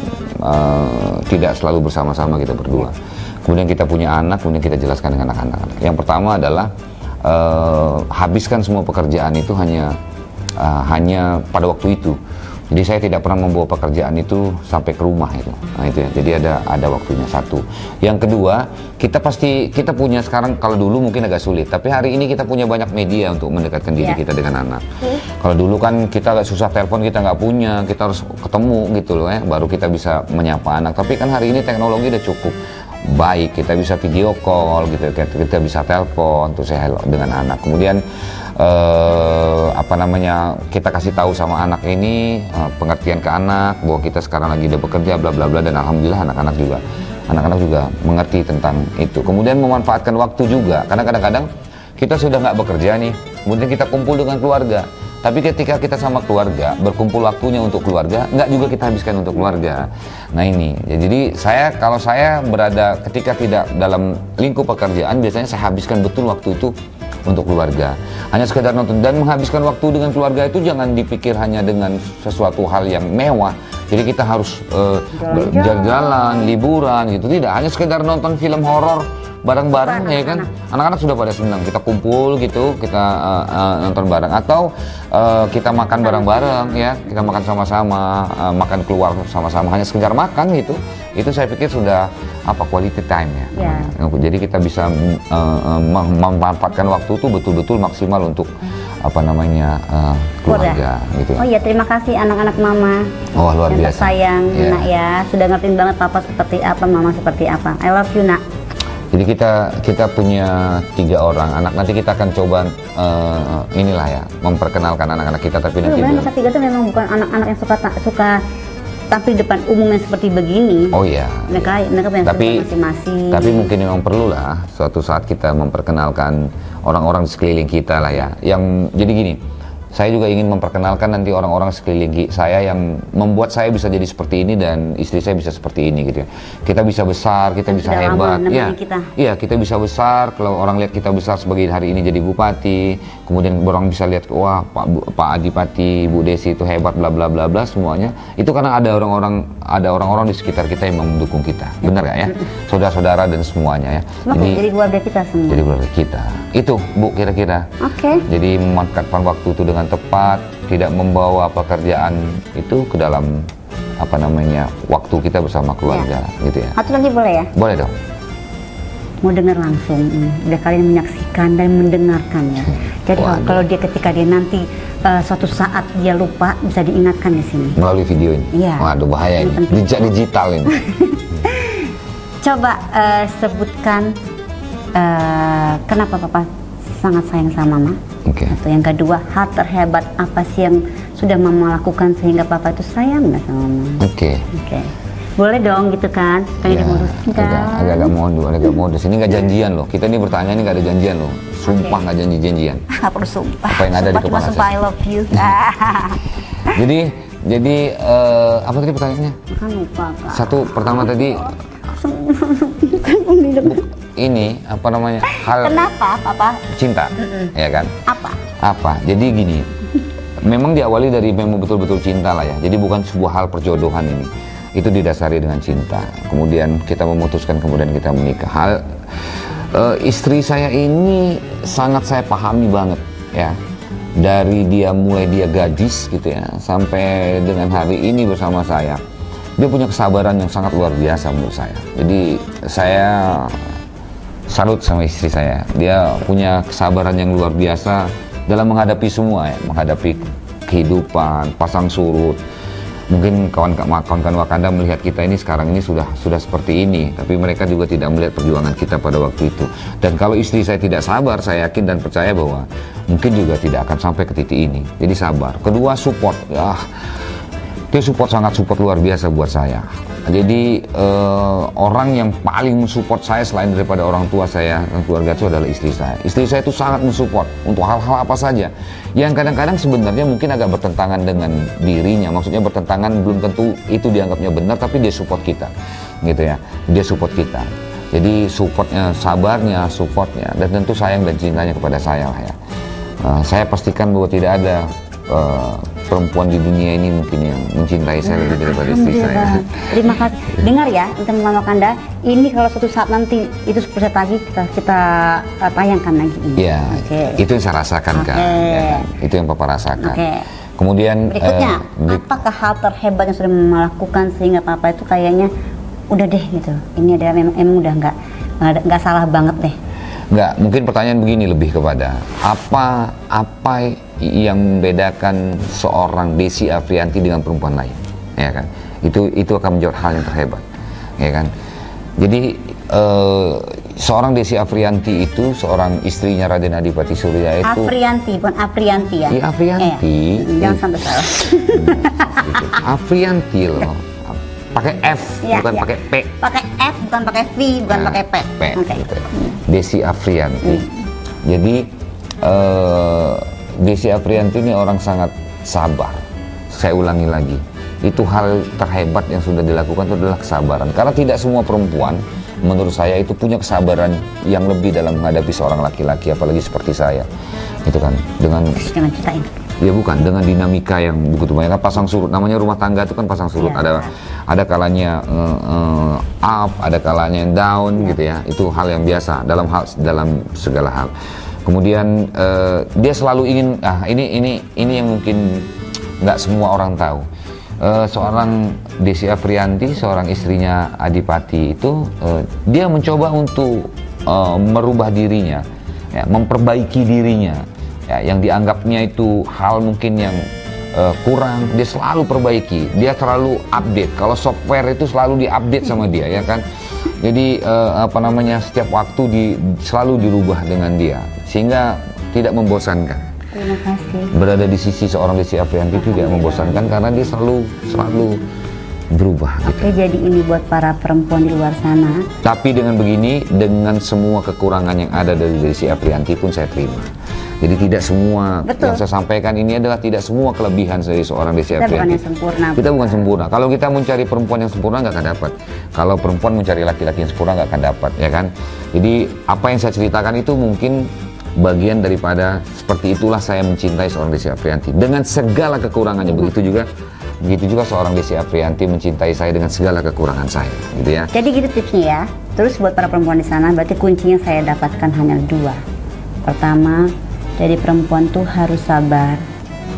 tidak selalu bersama-sama kita berdua. Kemudian kita punya anak, kemudian kita jelaskan dengan anak-anak. Yang pertama adalah habiskan semua pekerjaan itu hanya pada waktu itu. Jadi saya tidak pernah membawa pekerjaan itu sampai ke rumah itu. Nah itu ya. Jadi ada waktunya, satu. Yang kedua, kita punya sekarang, kalau dulu mungkin agak sulit, tapi hari ini kita punya banyak media untuk mendekatkan diri kita dengan anak. Kalau dulu kan kita agak susah, telepon kita nggak punya, kita harus ketemu gitu loh ya, baru kita bisa menyapa anak. Tapi kan hari ini teknologi udah cukup baik, kita bisa video call gitu, kita bisa telepon untuk say hello dengan anak. Kemudian kita kasih tahu sama anak ini, pengertian ke anak bahwa kita sekarang lagi udah bekerja bla bla bla, dan alhamdulillah anak-anak juga mengerti tentang itu. Kemudian memanfaatkan waktu juga, karena kadang-kadang kita sudah nggak bekerja nih, kemudian kita kumpul dengan keluarga. Tapi ketika kita sama keluarga, berkumpul waktunya untuk keluarga, nggak juga kita habiskan untuk keluarga. Nah ini, ya, jadi kalau saya berada ketika tidak dalam lingkup pekerjaan, biasanya saya habiskan betul waktu itu untuk keluarga. Hanya sekedar nonton, dan menghabiskan waktu dengan keluarga itu jangan dipikir hanya dengan sesuatu hal yang mewah. Jadi kita harus jalan-jalan, liburan gitu, tidak. Hanya sekedar nonton film horor bareng-bareng ya kan, anak-anak sudah pada senang, kita kumpul gitu, kita nonton bareng, atau kita makan bareng-bareng ya, kita makan sama-sama, makan keluar sama-sama, hanya sekedar makan gitu, itu saya pikir sudah quality time ya. Jadi kita bisa memanfaatkan waktu itu betul-betul maksimal untuk keluarga gitu. Oh iya, terima kasih anak-anak mama. Oh luar biasa. Sayang nak ya, sudah ngertiin banget papa seperti apa, mama seperti apa. I love you nak. Jadi kita punya 3 orang anak, nanti kita akan coba memperkenalkan anak-anak kita, tapi nanti mereka 3 itu memang bukan anak-anak yang suka tampil depan umum yang seperti begini. Oh iya. Mereka punya masing-masing. Tapi mungkin memang perlu lah suatu saat kita memperkenalkan orang-orang di sekeliling kita lah ya. Jadi gini, saya juga ingin memperkenalkan nanti orang-orang sekeliling saya yang membuat saya bisa jadi seperti ini dan istri saya bisa seperti ini gitu ya. Kita bisa besar, kita bisa hebat. Iya, kita bisa besar. Kalau orang lihat kita besar sebagai hari ini jadi bupati, kemudian orang bisa lihat wah Pak Adipati, Bu Desi itu hebat bla bla bla bla semuanya. Itu karena ada orang-orang di sekitar kita yang mendukung kita. Benar gak ya? Saudara-saudara dan semuanya ya. Jadi keluarga kita semua. Jadi keluarga kita. Itu Bu kira-kira. Oke. Jadi memanfaatkan waktu itu dengan tepat, tidak membawa pekerjaan itu ke dalam waktu kita bersama keluarga gitu ya. Satu lagi boleh ya? Boleh dong. Mau dengar langsung, biar kalian menyaksikan dan mendengarkan ya. Jadi kalau ketika dia nanti suatu saat dia lupa, bisa diingatkan di sini melalui video ini. Iya. Waduh bahaya ini. Digital ini. Coba sebutkan kenapa papa sangat sayang sama mama. Atau yang kedua, hal terhebat apa sih yang sudah mama lakukan sehingga papa itu sayang sama mama. Boleh dong gitu kan? Pengen dimurusin kan? Agak modus. Ini nggak janjian loh. Kita ini bertanya ini nggak ada janjian loh. Sumpah nggak janjian. Nggak perlu sumpah. Apa yang ada di kepala sumpah I love you. Jadi apa tadi pertanyaannya? Kan lupa Kak. Satu pertama tadi ini apa namanya? Hal Kenapa Papa? cinta, ya kan? Apa? Jadi gini, memang diawali dari memang betul-betul cinta lah ya. Jadi bukan sebuah hal perjodohan ini. Itu didasari dengan cinta. Kemudian kita memutuskan, kemudian kita menikah. Istri saya ini sangat saya pahami banget ya. Dari mulai dia gadis gitu ya, sampai dengan hari ini bersama saya. Dia punya kesabaran yang sangat luar biasa menurut saya. Jadi saya salut sama istri saya. Dia punya kesabaran yang luar biasa dalam menghadapi semua ya, menghadapi kehidupan, pasang surut. Mungkin kawan-kawan Wakanda melihat kita ini sekarang ini sudah seperti ini, tapi mereka juga tidak melihat perjuangan kita pada waktu itu. Dan kalau istri saya tidak sabar, saya yakin dan percaya bahwa mungkin juga tidak akan sampai ke titik ini. Jadi sabar. Kedua, support. Dia sangat support luar biasa buat saya. Jadi orang yang paling mensupport saya selain daripada orang tua saya dan keluarga itu adalah istri saya. Istri saya itu sangat mensupport untuk hal-hal apa saja yang kadang-kadang sebenarnya mungkin agak bertentangan dengan dirinya. Maksudnya bertentangan, belum tentu itu dianggapnya benar, tapi dia support kita, gitu ya. Dia support kita. Jadi supportnya, sabarnya, supportnya, dan tentu sayang dan cintanya kepada saya lah ya. Saya pastikan bahwa tidak ada perempuan di dunia ini mungkin yang mencintai saya lebih daripada istri saya. Terima kasih. Dengar ya, teman-teman Wakanda, ini kalau suatu saat nanti itu seperti lagi kita tayangkan lagi ini. Iya, itu yang saya rasakan kan, ya kan. Itu yang Papa rasakan. Kemudian berikutnya, apakah hal terhebat yang sudah melakukan sehingga Papa itu kayaknya udah deh gitu. Ini ada emang udah nggak salah banget deh. Enggak, mungkin pertanyaan begini lebih kepada apa yang membedakan seorang Desi Afrianti dengan perempuan lain, ya kan? Itu akan menjadi hal yang terhebat, ya kan? Jadi seorang Desi Afrianti itu seorang istrinya Raden Adipati Surya itu. Afrianti, bukan Aprianti ya? Iya, Afrianti. Jangan sampai salah. Afrianti loh. Pakai F, bukan pakai P. Pakai F, bukan pakai V, bukan pakai P. Gitu. Desi Afrianti. Jadi Desi Afrianti ini orang sangat sabar. Saya ulangi lagi, itu hal terhebat yang sudah dilakukan itu adalah kesabaran. Karena tidak semua perempuan, menurut saya itu punya kesabaran yang lebih dalam menghadapi seorang laki-laki, apalagi seperti saya. Itu kan dengan ceritain. Ya bukan, dengan dinamika yang begitu banyak. Kan pasang surut, namanya rumah tangga itu kan pasang surut. Ya. Ada kalanya up, ada kalanya down gitu ya. Itu hal yang biasa dalam segala hal. Kemudian dia selalu ingin, ini yang mungkin nggak semua orang tahu. Seorang Desi Afrianti, seorang istrinya Adipati itu, dia mencoba untuk merubah dirinya, ya, memperbaiki dirinya. Ya, yang dianggapnya itu hal mungkin yang kurang, dia selalu perbaiki, dia selalu update. Kalau software itu selalu diupdate sama dia, ya kan. Jadi setiap waktu selalu dirubah dengan dia, sehingga tidak membosankan. Terima kasih. Berada di sisi seorang Desi Afrianti itu tidak membosankan karena dia selalu berubah. Gitu. Oke, jadi ini buat para perempuan di luar sana. Tapi dengan begini, dengan semua kekurangan yang ada dari Desi Afrianti pun saya terima. Jadi tidak semua yang saya sampaikan ini adalah tidak semua kelebihan dari seorang Desi Afrianti. Kita bukan sempurna. Kalau kita mencari perempuan yang sempurna nggak akan dapat. Kalau perempuan mencari laki-laki yang sempurna nggak akan dapat, ya kan? Jadi apa yang saya ceritakan itu mungkin bagian daripada seperti itulah saya mencintai seorang Desi Afrianti dengan segala kekurangannya. Begitu juga seorang Desi Afrianti mencintai saya dengan segala kekurangan saya, gitu ya. Jadi gitu tipsnya ya. Terus buat para perempuan di sana, berarti kuncinya saya dapatkan hanya 2. Pertama, jadi perempuan tuh harus sabar.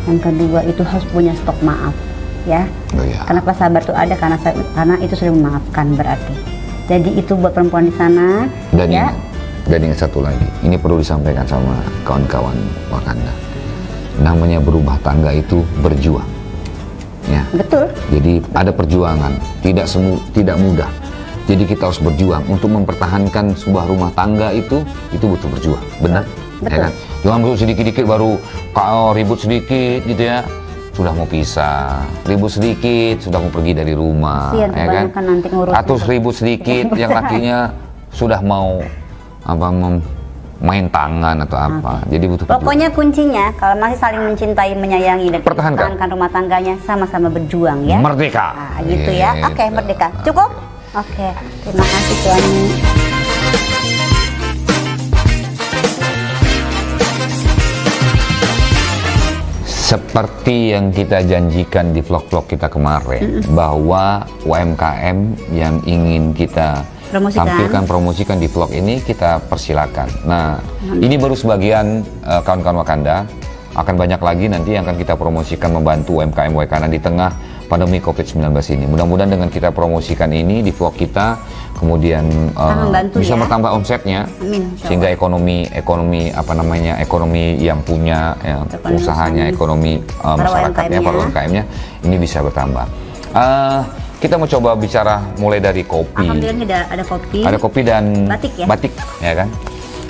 Yang kedua itu harus punya stok maaf, ya. Oh, ya. Kenapa sabar tuh ada? Karena itu sudah memaafkan berarti. Jadi itu buat perempuan di sana. Dan yang satu lagi, ini perlu disampaikan sama kawan-kawan Wakanda. Namanya berubah tangga itu berjuang. Ya. Betul. Jadi ada perjuangan, tidak mudah. Jadi kita harus berjuang untuk mempertahankan sebuah rumah tangga itu butuh berjuang, benar? Betul. Ya kan? Jangan sedikit-sedikit baru ribut sedikit gitu ya, sudah mau pisah, ribut sedikit sudah mau pergi dari rumah, ya kan? Atau ribut sedikit yang lakinya sudah mau main tangan atau apa. Jadi butuh Pokoknya kuncinya kalau masih saling mencintai, menyayangi dan Pertahankan. rumah tangganya, sama-sama berjuang ya. merdeka. Nah, gitu ya. Oke, Gitu. merdeka. Cukup? Oke. Terima kasih Tuani. Seperti yang kita janjikan di vlog-vlog kita kemarin, bahwa UMKM yang ingin kita promosikan di vlog ini, kita persilakan. Nah, ini baru sebagian kawan-kawan Wakanda. Akan banyak lagi nanti yang akan kita promosikan membantu UMKM Wekanan di tengah pandemi COVID-19 ini. Mudah-mudahan dengan kita promosikan ini di vlog kita, kemudian bisa bertambah omsetnya, sehingga ekonomi yang punya ya, usahanya, ekonomi masyarakatnya, para UMKM-nya ini bisa bertambah. Kita mau coba bicara mulai dari kopi. Alhamdulillah ada kopi. Ada kopi dan batik ya. Batik ya kan.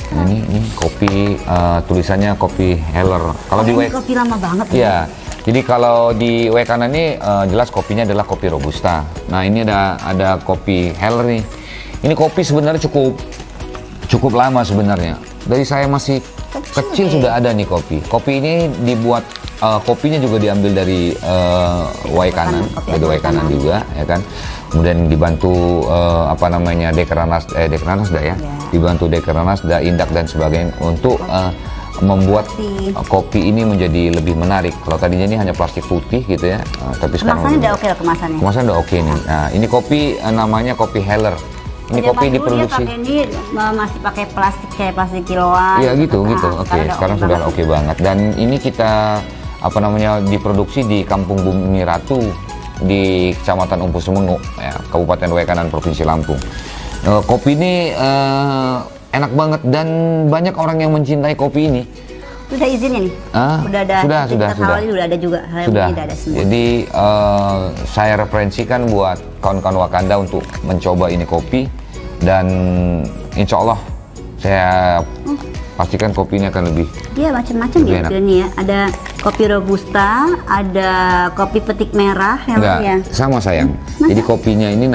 Ini kopi, tulisannya kopi Heller. Kalau di kopi lama banget. Iya. Jadi kalau di Wekanan ini jelas kopinya adalah kopi Robusta. Nah, ini ada kopi Heller nih. Ini kopi sebenarnya cukup lama sebenarnya. Dari saya masih kecil sudah ada nih kopi. Kopi ini dibuat kopinya juga diambil dari Wekanan, dari Wekanan juga ya kan. Kemudian dibantu Dekranasda ya. Dibantu Dekranasda, Indak dan sebagainya untuk membuat kopi ini menjadi lebih menarik. Kalau tadinya ini hanya plastik putih gitu ya, tapi sekarang kemasannya udah oke lah kemasannya. Kemasan udah oke nih. Nah, ini kopi namanya kopi Heller. Ini kopi diproduksi. Ini masih pakai plastik kayak plastik kiloan. Iya gitu. Oke, sekarang sudah oke banget. Dan ini kita diproduksi di Kampung Bumi Ratu di Kecamatan Umpu Semengu, ya, Kabupaten Wekanan, Provinsi Lampung. Kopi ini enak banget dan banyak orang yang mencintai kopi ini. Sudah izinnya nih? Sudah ada juga. Sudah. Jadi saya referensikan buat kawan-kawan Wakanda untuk mencoba ini kopi, dan insya Allah saya pastikan kopi ini akan lebih. Iya, macam-macam ya ini ya. Ada kopi Robusta, ada kopi petik merah ya. Sama sayang. Jadi kopinya ini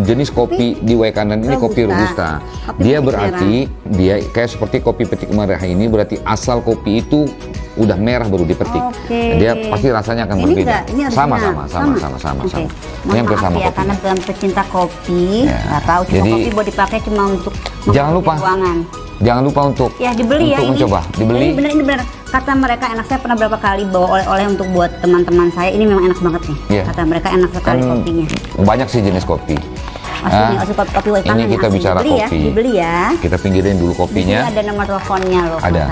jenis kopi di Wekanan ini kopi Robusta. Dia berarti dia kayak seperti kopi petik merah ini, berarti asal kopi itu udah merah baru dipetik. Dia pasti rasanya akan berbeda. Sama. Ini hampir sama kopi. Karena bukan pecinta kopi, nggak tahu kopi buat dipakai cuma untuk Jangan lupa untuk dibeli mencoba. Dibeli. Ini benar. Kata mereka enak. Saya pernah berapa kali bawa oleh-oleh untuk buat teman-teman saya. Ini memang enak banget nih. Kata mereka enak sekali kopinya. Banyak sih jenis kopi. Asli kopi Wekanan. Ini kita bicara kopi. Dibeli ya. Kita pinggirin dulu kopinya. Ini ada nomor teleponnya loh. Ada.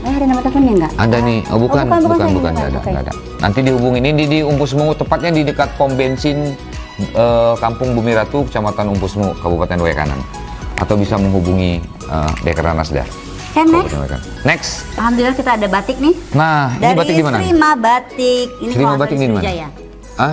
Ada nomor teleponnya nggak? Ada nih. Bukan. Nggak ada. Nanti dihubungin. Ini di Umpu Semengu, tepatnya di dekat pom bensin Kampung Bumi Ratu, Kecamatan Umpu Semengu, Kabupaten Wekanan. Atau bisa menghubungi Dekranasda. Next. Alhamdulillah kita ada batik nih. Nah, ini batik di mana? Srima Batik. Ini Srima Batik di mana?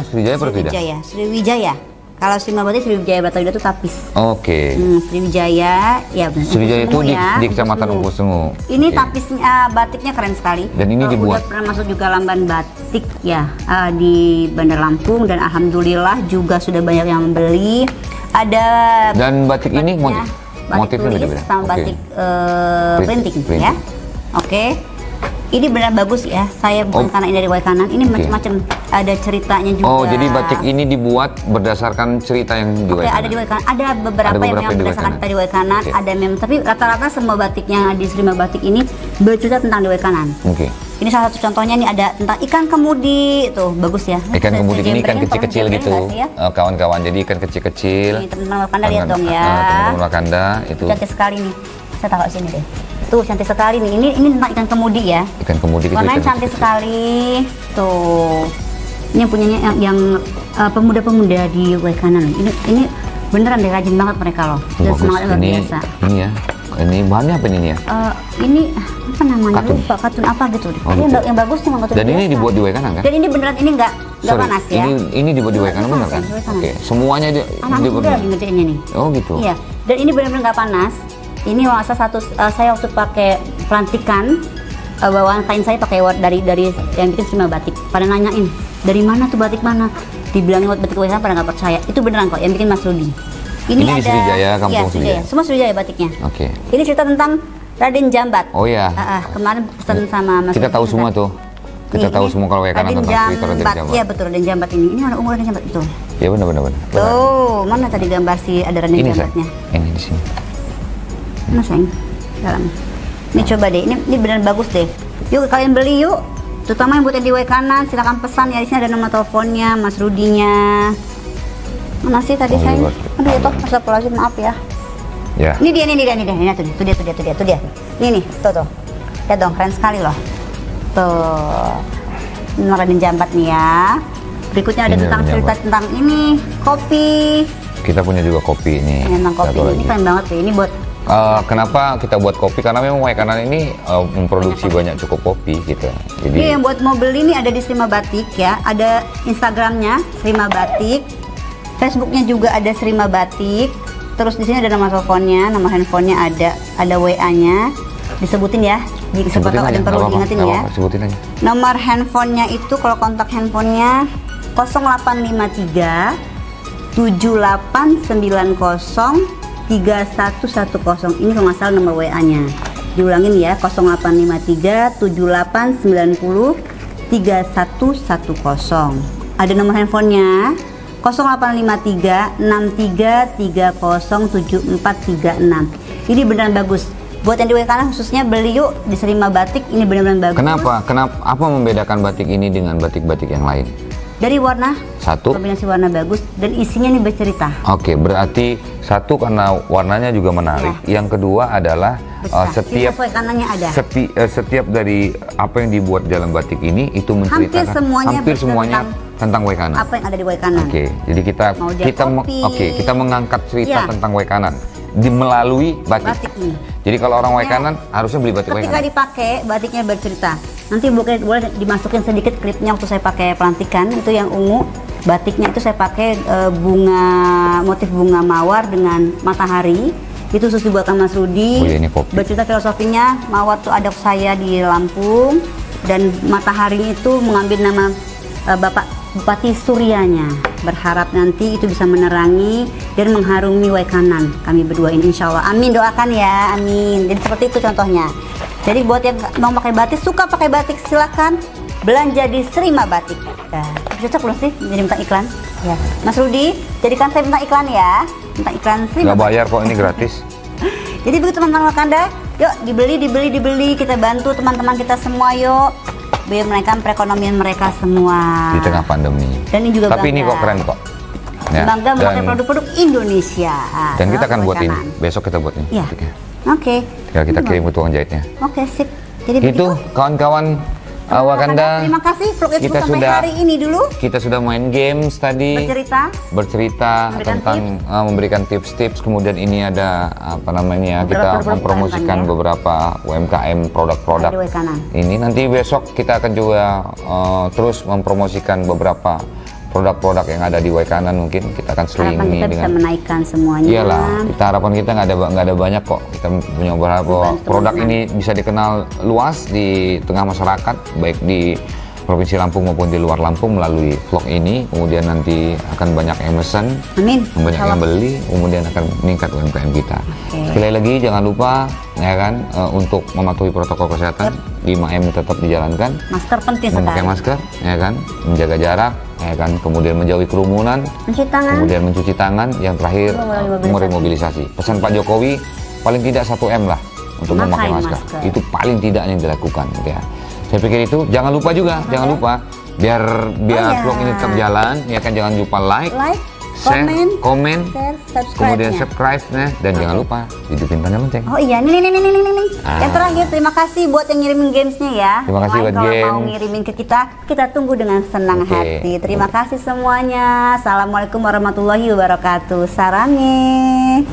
Sriwijaya atau tidak? Sriwijaya. Kalau Srima Batik Sriwijaya Batawidah itu tapis. Oke. Sriwijaya, ya benar. Sriwijaya itu di Kecamatan Umpu Semengu. Ini tapisnya, batiknya keren sekali. Dan ini dibuat. Udah pernah masuk juga Lamban Batik ya di Bandar Lampung, dan alhamdulillah juga sudah banyak yang membeli. Ada. Dan batik ini motifnya beda-beda. Sama batik printing ya. Oke. Ini benar bagus ya. Saya bukan karena ini dari Wekanan. Ini macam-macam. Ada ceritanya juga. Oh, jadi batik ini dibuat berdasarkan cerita yang di Wekanan. Ada di Wekanan. Ada beberapa yang memang berdasarkan cerita di Wekanan. Ada memang, tapi rata-rata semua batiknya di Srima Batik ini bercerita tentang di Wekanan. Ini salah satu contohnya nih, ada tentang ikan kemudi. Tuh, bagus ya. Ikan kemudi ini ikan kecil-kecil gitu. Kawan-kawan, jadi ikan kecil-kecil. Teman-teman Wakanda lihat dong ya. Teman-teman Wakanda itu. Cantik sekali nih. Saya taruh sini deh. Tuh, cantik sekali nih. Ini tentang ikan kemudi ya. Ikan kemudi itu warnanya cantik sekali. Tuh. Ini yang punyanya yang pemuda-pemuda di Wekanan. Ini beneran deh, rajin banget mereka loh. Dan semangatnya luar biasa. Ini ya. Ini bahannya apa ini ya? Ini apa namanya? Lupa, katun apa gitu. Yang bagus nih katun. Dan ini dibuat di Wekanan kan? Dan ini beneran, ini nggak panas ya? Ini dibuat di Wekanan bener kan? Oke. Semuanya dibuat lagi ngerjainnya nih. Oh gitu. Iya. Dan ini benar-benar nggak panas. Ini masa saya waktu pakai pelantikan, bawaan kain saya pakai dari yang bikin Srima Batik. Pada nanyain, dari mana tuh batik mana? Dibilangin buat batik Wekanan, pada nggak percaya. Itu beneran kok, yang bikin Mas Rudi. Ini ada Sriwijaya, Kampung Sriwijaya. Semua Sriwijaya batiknya. Oke. Ini cerita tentang Raden Jambat. Oh iya. Kemarin pesan sama Mas. Kita tahu semua tuh. Kita tahu semua kalau kanan tentang cerita Raden Jambat. Iya betul, Raden Jambat ini. Ini warna ungu Raden Jambat itu. Iya benar. Tuh, mana tadi gambar si ada Raden Jambatnya? Ini di sini. Mana sayang? Dalam. Ini coba deh. Ini benar bagus deh. Yuk kalian beli yuk. Terutama yang buat yang di W kanan, silakan pesan ya. Di sini ada nomor teleponnya, Mas Rudinya. Mana sih tadi sayang? Aduh ya toh, astagfirullahaladzim, maaf ya. Ya. Ini dia. Tuh dia. Ini nih, tuh. Lihat dong, keren sekali loh. Tuh. Ini Raden Jambat nih ya. Berikutnya ada tentang cerita tentang ini, kopi. Kita punya juga kopi ini. Tentang kopi ini keren banget sih. Ini buat kenapa kita buat kopi? Karena memang Kanan ini memproduksi banyak cukup kopi gitu. Jadi yang buat mau beli ini ada di Srima Batik ya. Ada Instagramnya Srima Batik, Facebooknya juga ada Srima Batik. Terus di sini ada nama teleponnya, nama handphonenya ada WA-nya. Disebutin ya. Jika siapa tahu ada yang perlu diingetin ya. Sebutin aja. Nomor handphonenya itu kalau kontak handphonenya 0853 7890 3110. Ini kalau nggak salah nomor WA-nya. Diulangin ya, 0853 7890 3110. Ada nomor handphonenya 0853 6330 7436. Ini beneran bagus. Buat yang di W kanan khususnya beli yuk di Srima Batik, ini benar-benar bagus. Kenapa? Apa membedakan batik ini dengan batik-batik yang lain? Dari warna, satu, kombinasi warna bagus dan isinya nih bercerita. Oke, berarti satu karena warnanya juga menarik. Ya. Yang kedua adalah setiap setiap dari apa yang dibuat dalam batik ini itu menceritakan hampir semuanya tentang W kanan. Apa yang ada di W kanan. Oke, jadi kita mengangkat cerita tentang W kanan melalui batik ini. Jadi kalau orang W kanan harusnya beli batik W kanan. Ketika dipakai batiknya bercerita. Nanti boleh dimasukin sedikit klipnya waktu saya pakai pelantikan itu yang ungu. Batiknya itu saya pakai motif bunga mawar dengan matahari. Itu khusus dibuatkan Mas Rudi. Oh, iya, ini kopi. Bercerita filosofinya mawar itu adok saya di Lampung dan matahari itu mengambil nama Bapak Bupati Suryanya. Berharap nanti itu bisa menerangi dan mengharumi W kanan kami berdua ini, insya Allah. Amin, doakan ya, amin. Jadi seperti itu contohnya. Jadi buat yang mau pakai batik, suka pakai batik, silakan belanja di Srima Batik. Cocok loh sih jadi minta iklan ya, Mas Rudi. Jadikan saya minta iklan ya, minta iklan Srima. Nggak bayar kok, ini gratis. Jadi begitu teman-teman Wakanda, yuk dibeli, kita bantu teman-teman kita semua yuk, biar menaikkan perekonomian mereka semua di tengah pandemi. Dan ini juga tapi bangga. Ini kok keren kok. Ya. Bangga memakai produk-produk Indonesia. Dan kita akan buat ini. Besok kita buat ini. Ya. Oke. Tinggal kita kirim ke tukang jahitnya. Oke, sip. Jadi itu kawan-kawan Wakanda. Terima kasih Vlog Expo sampai hari ini dulu. Kita sudah main games tadi. Bercerita tentang memberikan tips-tips. Kemudian ini ada apa namanya? Kita mempromosikan beberapa UMKM produk-produk. Ini nanti besok kita akan juga terus mempromosikan beberapa produk-produk yang ada di W kanan. Mungkin kita akan selingi kita bisa menaikkan semuanya. Iyalah, harapan kita nggak ada banyak kok. Kita punya beberapa produk ini bisa dikenal luas di tengah masyarakat, baik di Provinsi Lampung maupun di luar Lampung melalui vlog ini. Kemudian nanti akan banyak yang pesan, banyak yang beli, kemudian akan meningkat UMKM kita. Sekali lagi jangan lupa ya kan untuk mematuhi protokol kesehatan. 5M tetap dijalankan. Masker penting sekali. Memakai masker, ya kan, menjaga jarak, ya kan, kemudian menjauhi kerumunan, kemudian mencuci tangan, yang terakhir memobilisasi. Pesan Pak Jokowi paling tidak 1M lah untuk memakai masker. Itu paling tidak yang dilakukan, gitu ya. Saya pikir itu jangan lupa juga, jangan lupa biar vlog ini tetap jalan, ya kan, jangan lupa like, share, komen, kemudian subscribe dan jangan lupa hidupin tanda lonceng. Oh iya, nih. Yang terakhir, terima kasih buat yang ngirimin gamesnya ya. Terima kasih buat game. Kalau mau ngirimin ke kita tunggu dengan senang hati. Terima kasih semuanya. Assalamualaikum warahmatullahi wabarakatuh. Sarane.